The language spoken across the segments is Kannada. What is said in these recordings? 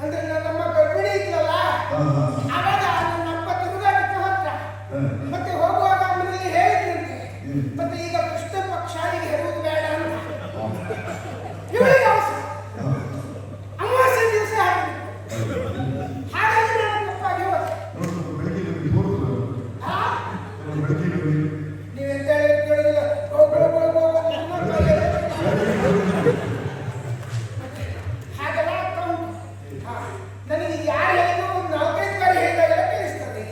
ಅಂದ್ರೆ ನಮ್ಮ ಗರ್ಭಿಣಿ ಇದ್ಲಲ್ಲ ಆವಾಗ ನನ್ನ ಅಪ್ಪ ತಿರುಗಾಟಕ್ಕೆ ಹೋದ. ಮತ್ತೆ ಹೋಗುವಾಗ ಮನೆಯಲ್ಲಿ ಹೇಳಿದ್ರಂತೆ, ಮತ್ತೆ ಈಗ ಕೃಷ್ಣ ಪಕ್ಷಾರಿಗೆ ಹೆರುವುದು ಬೇಡ ಅಂತ. ಇವಳಿಗೆ ಅಮಾವಾಸ್ಯೆ ದಿವಸ ಹಾಗಾಗಿ ನಾನು ತಪ್ಪಾಗಿ ಹೋದೆ. ನೀವೆಂತ ಹೇಳಿಲ್ಲ ಹಾಗೆಲ್ಲ ಆಗ್ತಾ ಉಂಟು. ನನಗೆ ಯಾರು ಹೇಳಿದ್ರು ಒಂದು 4-5 ಬಾರಿ ಹೇಳಿದಾಗೆಲ್ಲ ಕೇಳಿಸ್ತದೆ.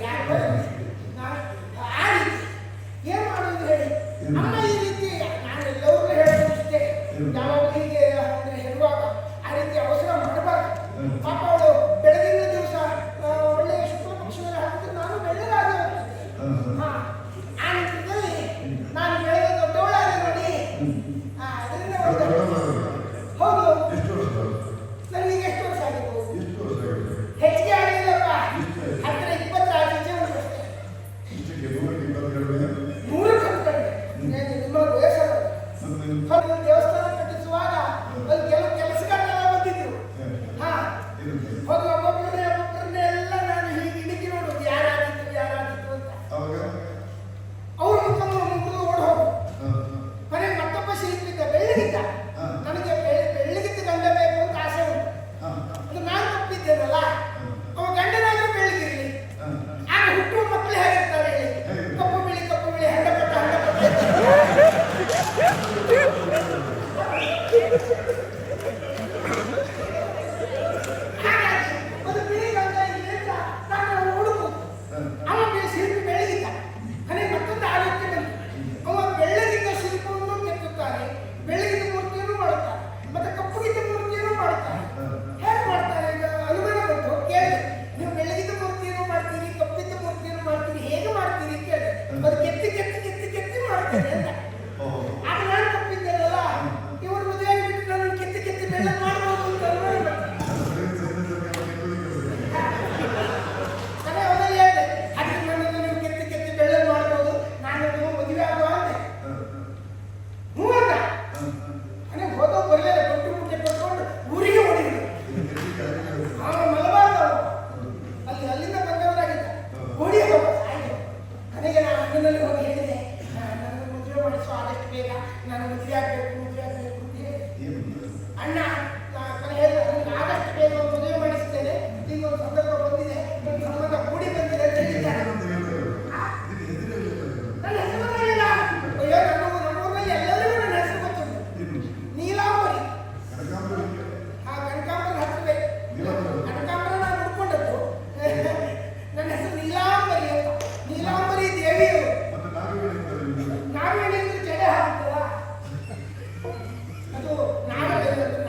ಆ ರೀತಿ ಏನ್ ಮಾಡೋದು ಹೇಳಿ ಅಮ್ಮ. ಈ ರೀತಿ ನಾನು ಎಲ್ಲವನ್ನೂ ಹೇಳೋದು ಇಷ್ಟೇ, ಯಾವಾಗ ಹೀಗೆ ಹೇಳುವಾಗ ಆ ರೀತಿ ಅವಸರ ಮಾಡಬಾರ್ದು. ಪಾಪ ಅವಳು ಬೆಳಗಿನ ದಿವಸ ಒಳ್ಳೆ ಶುಕ್ಲ ಪಕ್ಷದಲ್ಲಿ ಹಾಕಿದ್ರೆ ನಾನು ಬೆಳ್ಳಗಾಗಿ ಆ ನಿಟ್ಟಿನಲ್ಲಿ ನಾನು ಬೆಳೆದ ದೊಡ್ಡವಳಾಗಿ ನೋಡಿ ಅದರಿಂದ ಹೌದು. ನನಗೆ ಎಷ್ಟು ವರ್ಷ ಆಗಿರ್ಬೋದು? ಹೆಚ್ಚಿಗೆ ಆಗಿಲ್ಲಪ್ಪ, 10-20 ಆಚೆ ಉಂಟು ಅಷ್ಟೇ. 100 ಕಲ್ತ್ಕೊಂಡೆ. ನಿಮ್ಮ ವಯಸ್ಸಲ್ಲ. ದೇವಸ್ಥಾನ ಕಟ್ಟಿಸುವಾಗ ಅಲ್ಲಿ ಕೆಲವು ಕೆಲಸಗಾರರೆಲ್ಲ ಬಂದಿದ್ರು. ಹೋಗಿ ಒಬ್ಬೊಬ್ಬರನ್ನೇ ಎಲ್ಲ ನಾನು ಹೀಗೆ ಇಣಿಕಿ ನೋಡೋದು, ಯಾರಾದಿತ್ತು ಅಂತ. ಅವ್ರು ಮುಖಂದು ಓಡ್ ಹೋಗು. ಮನೆಗೆ ಮತ್ತೊಬ್ಬ ಶಿಲ್ಪಿದ್ದ, ಬೆಳ್ಳಗಿದ್ದ. ನನಗೆ ಬೆಳ್ಳಗಿದ್ದ ಗಂಡ ಬೇಕು ಅಂತ ಆಸೆ ಉಂಟು. ಅದು ನಾನು ತಪ್ಪಿದ್ದೇನಲ್ಲ. ಅವ ಗಂಡನಾದ್ರೂ ಬೆಳ್ಳಗಿರ್ಲಿ. ಆಗ ಹುಟ್ಟುವ ಮಕ್ಕಳು ಹೇಗಿರ್ತಾರೆ ಹೇಳಿ? ಕಪ್ಪು ಬಿಳಿ ಹಂಡಪಟ್ಟ ಹಾಗಾಗಿ ಒಂದು ಬಿಳಿ ಗಂಡ ಇದೆ ಅಂತ ನಾನು ಹುಡುಕುದು. ಅವ ಶಿಲ್ಪಿ ಬೆಳಗಿದ್ದ. ನನಗೆ ಮತ್ತೊಂದು ಆಲೋಚನೆ ಬಂತು. ಅವ ಬೆಳ್ಳಗಿದ್ದ ಶಿಲ್ಪವನ್ನು ಕೆತ್ತುತ್ತಾನೆ, ಬೆಳ್ಳಗಿದ್ದ ಮೂರ್ತಿಯನ್ನು ಮಾಡುತ್ತಾರೆ, ಮತ್ತೆ ಕಪ್ಪುಗಿದ್ದ ಮೂರ್ತಿಯನ್ನು ಮಾಡುತ್ತಾರೆ. ಹೇಗೆ ಮಾಡ್ತಾರೆ? ಈಗ ಅನುಮಾನ ಬಂತು. ಕೇಳಿದೆ, ನೀವು ಬೆಳ್ಳಗಿದ್ದ ಮೂರ್ತಿಯನ್ನು ಮಾಡ್ತೀರಿ, ಕಪ್ಪಿದ್ದ ಮೂರ್ತಿಯನ್ನು ಮಾಡ್ತೀರಿ, ಹೇಗೆ ಮಾಡ್ತೀರಿ ಕೇಳಿದೆ. ಅದು ಕೆತ್ತಿ ಮಾಡ್ತೇನೆ ಅಂತ. ಆಗ ನಾನು ತಪ್ಪಿದ್ದೇನಲ್ಲ, ಇವರು ಮದುವೆ ಬಿಟ್ಟು ನಾನು ಕೆತ್ತಿ ಬೆಳ್ಳ ಮಾಡಬಹುದು ಅಂತ ಅನುಮಾನ ಬಂತು. ಅದೇ ಅವರಲ್ಲಿ ಹೇಳಿದೆ, ಅದಕ್ಕೆ ನನ್ನನ್ನು ನೀವು ಕೆತ್ತಿ ಬೆಳ್ಳ ಮಾಡಬಹುದು, ನಾನು ನೀವು ಮದುವೆ ಆಗುವ ಅಂದೆ. ಹ್ಞೂ ಅಂತ ನನಗೆ ಹೋದೋ ಬರಲಿಲ್ಲ. ಕೊಟ್ಟು ಮುಟ್ಟೆ ಕೊಟ್ಕೊಂಡು ಊರಿಗೆ ಓಡಿದ್ರು. ಮಲಬಾರ್ದು ಅಲ್ಲಿಂದ ಬಂದವರಾಗಿದ್ದ. ಓಡಿ ಹೋಗ ಆಯ್ತು. ನನಗೆ ನಾನು ಅಣ್ಣನಲ್ಲಿ ಹೋಗಿ ಹೇಳಿದೆ, ನನ್ನ ಮದುವೆ ಮಾಡಿಸೋ ಆದಷ್ಟು ಬೇಗ, ನಾನು ಮದುವೆ ಆಗಬೇಕು ಅಂತ ಹೇಳಿ. ಅಣ್ಣ ಹೇಳಿದ, ನನಗೆ ಆದಷ್ಟು ಬೇಗ ಒಂದು ಮದುವೆ ಮಾಡಿಸ್ತೇನೆ, ಈಗ ಒಂದು ಸಂದರ್ಭ ಬಂದಿದೆ, ಒಂದು ಸಂಬಂಧ ಕೂಡಿ ಬಂದಿದೆ ಅಂತ ಹೇಳಿದ್ದಾರೆ. ನನ್ನ ಹೆಸರು ಹೇಳಿಲ್ಲ. ಅಯ್ಯೋ, ನಮ್ಮೂರಲ್ಲಿ ಎಲ್ಲರಿಗೂ ನನ್ನ ಹೆಸರು ಗೊತ್ತುಂಟು. ನೀಲಾಂಬರಿ. ಕನಕಾಂಬರ ಹತ್ತಿರವೇ. ಕನಕಾಂಬರ ನಾನು ಹುಡ್ಕೊಂಡದ್ದು. ನನ್ನ ಹೆಸರು ನೀಲಾಂಬರಿ ಅಂತ. ನೀಲಾಂಬರಿ ದೇವಿಯವರು. ನಾವು ಹೇಳಿದ್ರೆ ಜಡೆ ಹಾಕ್ತದ ಅದು ನಾಗದೇವರು.